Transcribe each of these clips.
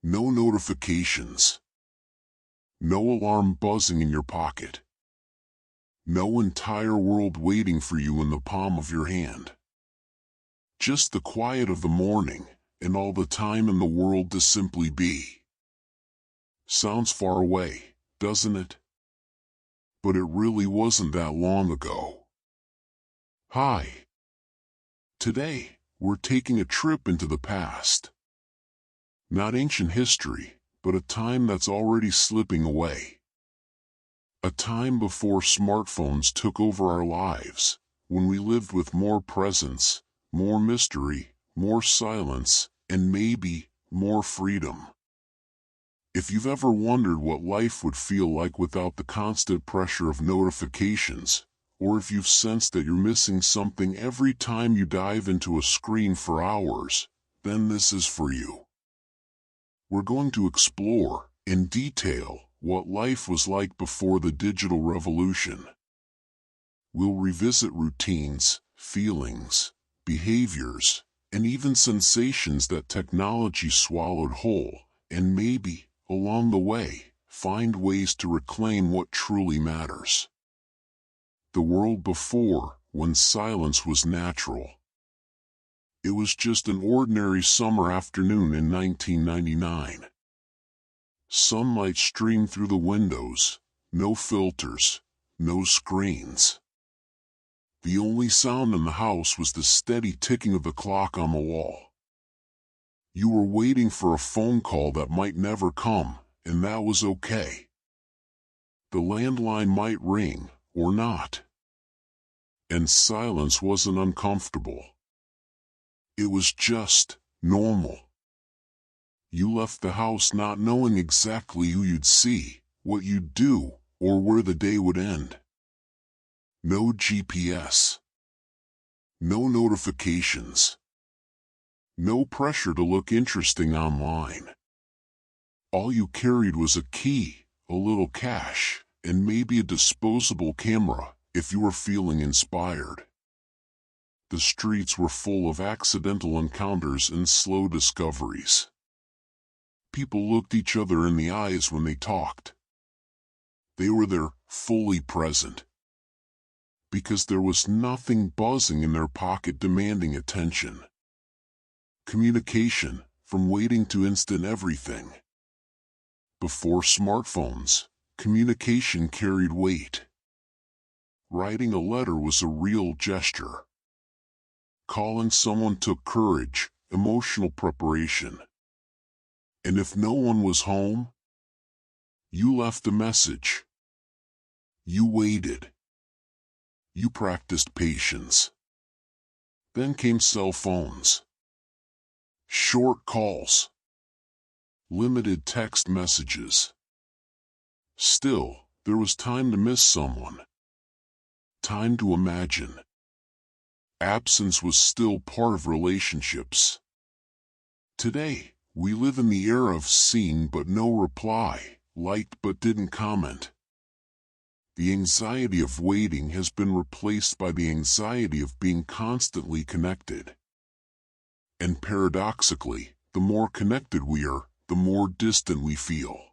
No notifications. No alarm buzzing in your pocket. No entire world waiting for you in the palm of your hand. Just the quiet of the morning, and all the time in the world to simply be. Sounds far away, doesn't it? But it really wasn't that long ago. Hi. Today, we're taking a trip into the past. Not ancient history, but a time that's already slipping away. A time before smartphones took over our lives, when we lived with more presence, more mystery, more silence, and maybe more freedom. If you've ever wondered what life would feel like without the constant pressure of notifications, or if you've sensed that you're missing something every time you dive into a screen for hours, then this is for you. We're going to explore, in detail, what life was like before the digital revolution. We'll revisit routines, feelings, behaviors, and even sensations that technology swallowed whole, and maybe, along the way, find ways to reclaim what truly matters. The world before, when silence was natural. It was just an ordinary summer afternoon in 1999. Sunlight streamed through the windows, no filters, no screens. The only sound in the house was the steady ticking of the clock on the wall. You were waiting for a phone call that might never come, and that was okay. The landline might ring, or not. And silence wasn't uncomfortable. It was just normal. You left the house not knowing exactly who you'd see, what you'd do, or where the day would end. No GPS. No notifications. No pressure to look interesting online. All you carried was a key, a little cash, and maybe a disposable camera, if you were feeling inspired. The streets were full of accidental encounters and slow discoveries. People looked each other in the eyes when they talked. They were there, fully present. Because there was nothing buzzing in their pocket demanding attention. Communication, from waiting to instant everything. Before smartphones, communication carried weight. Writing a letter was a real gesture. Calling someone took courage, emotional preparation. And if no one was home, you left a message. You waited. You practiced patience. Then came cell phones. Short calls. Limited text messages. Still, there was time to miss someone. Time to imagine. Absence was still part of relationships. Today, we live in the era of seeing but no reply, liked but didn't comment. The anxiety of waiting has been replaced by the anxiety of being constantly connected. And paradoxically, the more connected we are, the more distant we feel.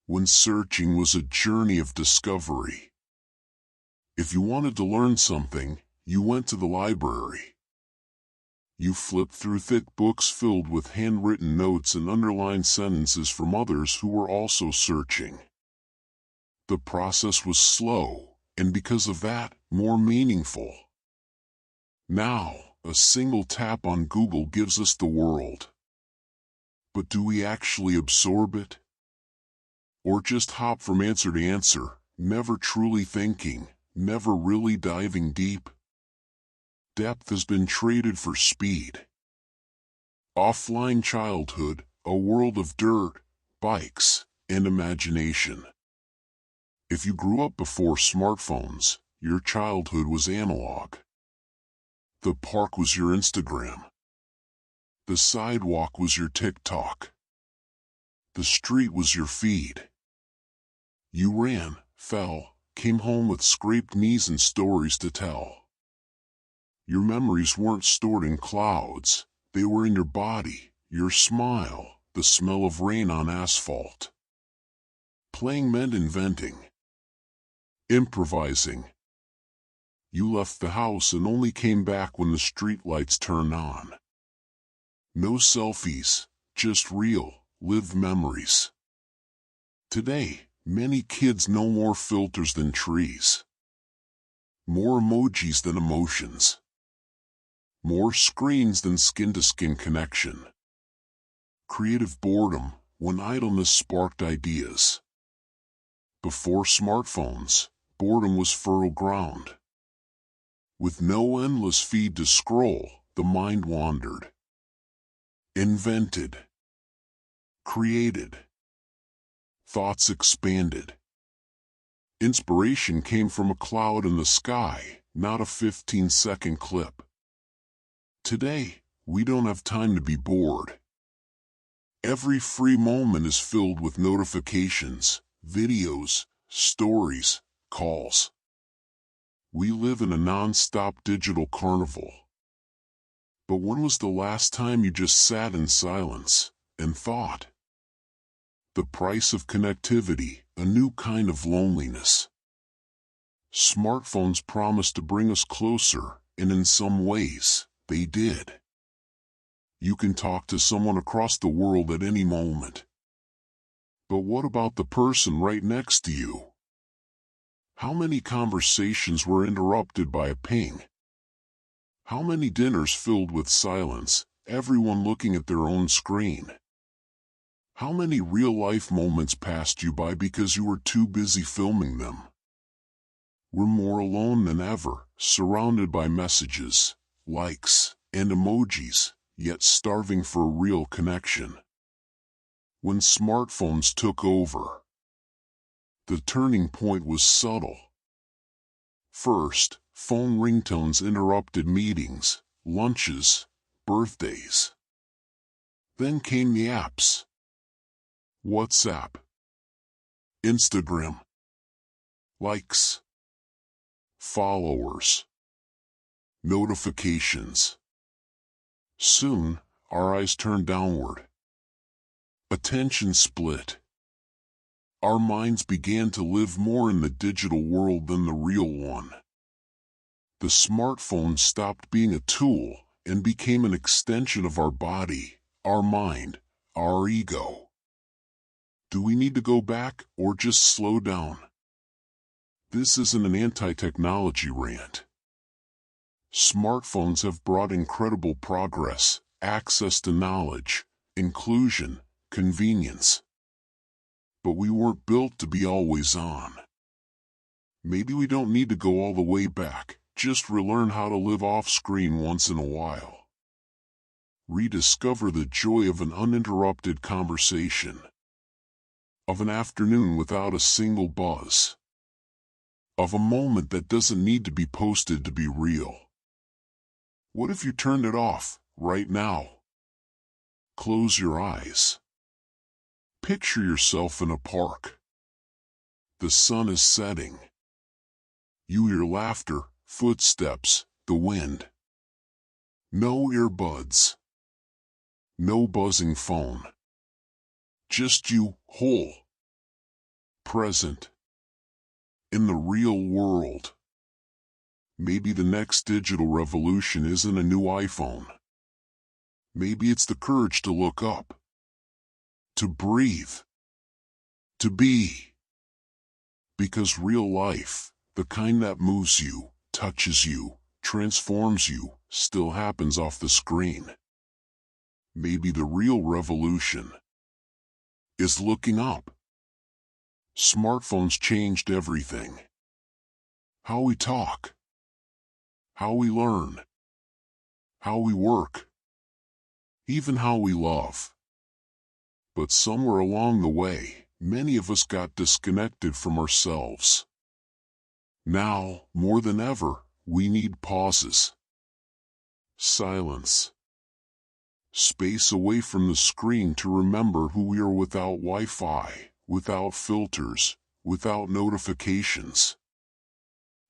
When searching was a journey of discovery. If you wanted to learn something, you went to the library. You flipped through thick books filled with handwritten notes and underlined sentences from others who were also searching. The process was slow, and because of that, more meaningful. Now, a single tap on Google gives us the world. But do we actually absorb it? Or just hop from answer to answer, never truly thinking, never really diving deep? Depth has been traded for speed. Offline childhood, a world of dirt, bikes, and imagination. If you grew up before smartphones, your childhood was analog. The park was your Instagram. The sidewalk was your TikTok. The street was your feed. You ran, fell, came home with scraped knees and stories to tell. Your memories weren't stored in clouds, they were in your body, your smile, the smell of rain on asphalt. Playing meant inventing, improvising. You left the house and only came back when the streetlights turned on. No selfies, just real, lived memories. Today, many kids know more filters than trees. More emojis than emotions. More screens than skin-to-skin connection. Creative boredom, when idleness sparked ideas. Before smartphones, boredom was fertile ground. With no endless feed to scroll, the mind wandered. Invented. Created. Thoughts expanded. Inspiration came from a cloud in the sky, not a 15-second clip. Today, we don't have time to be bored. Every free moment is filled with notifications, videos, stories, calls. We live in a non-stop digital carnival. But when was the last time you just sat in silence and thought? The price of connectivity, a new kind of loneliness. Smartphones promise to bring us closer, and in some ways, they did. You can talk to someone across the world at any moment. But what about the person right next to you? How many conversations were interrupted by a ping? How many dinners filled with silence, everyone looking at their own screen? How many real-life moments passed you by because you were too busy filming them? We're more alone than ever, surrounded by messages, likes, and emojis, yet starving for a real connection. When smartphones took over, the turning point was subtle. First, phone ringtones interrupted meetings, lunches, birthdays. Then came the apps. WhatsApp, Instagram, likes, followers, notifications. Soon, our eyes turned downward. Attention split. Our minds began to live more in the digital world than the real one. The smartphone stopped being a tool and became an extension of our body, our mind, our ego. Do we need to go back or just slow down? This isn't an anti-technology rant. Smartphones have brought incredible progress, access to knowledge, inclusion, convenience. But we weren't built to be always on. Maybe we don't need to go all the way back, just relearn how to live off-screen once in a while. Rediscover the joy of an uninterrupted conversation. Of an afternoon without a single buzz. Of a moment that doesn't need to be posted to be real. What if you turned it off, right now? Close your eyes. Picture yourself in a park. The sun is setting. You hear laughter, footsteps, the wind. No earbuds. No buzzing phone. Just you, whole. Present. In the real world. Maybe the next digital revolution isn't a new iPhone. Maybe it's the courage to look up. To breathe. To be. Because real life, the kind that moves you, touches you, transforms you, still happens off the screen. Maybe the real revolution is looking up. Smartphones changed everything. How we talk. How we learn. How we work. Even how we love. But somewhere along the way, many of us got disconnected from ourselves. Now, more than ever, we need pauses. Silence. Space away from the screen to remember who we are without Wi-Fi, without filters, without notifications.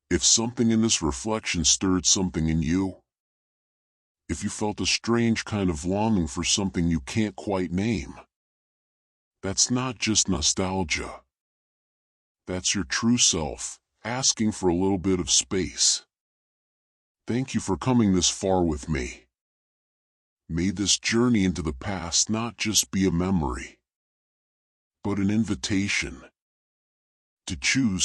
If something in this reflection stirred something in you, if you felt a strange kind of longing for something you can't quite name, That's not just nostalgia. That's your true self, asking for a little bit of space. Thank you for coming this far with me. May this journey into the past not just be a memory, but an invitation to choose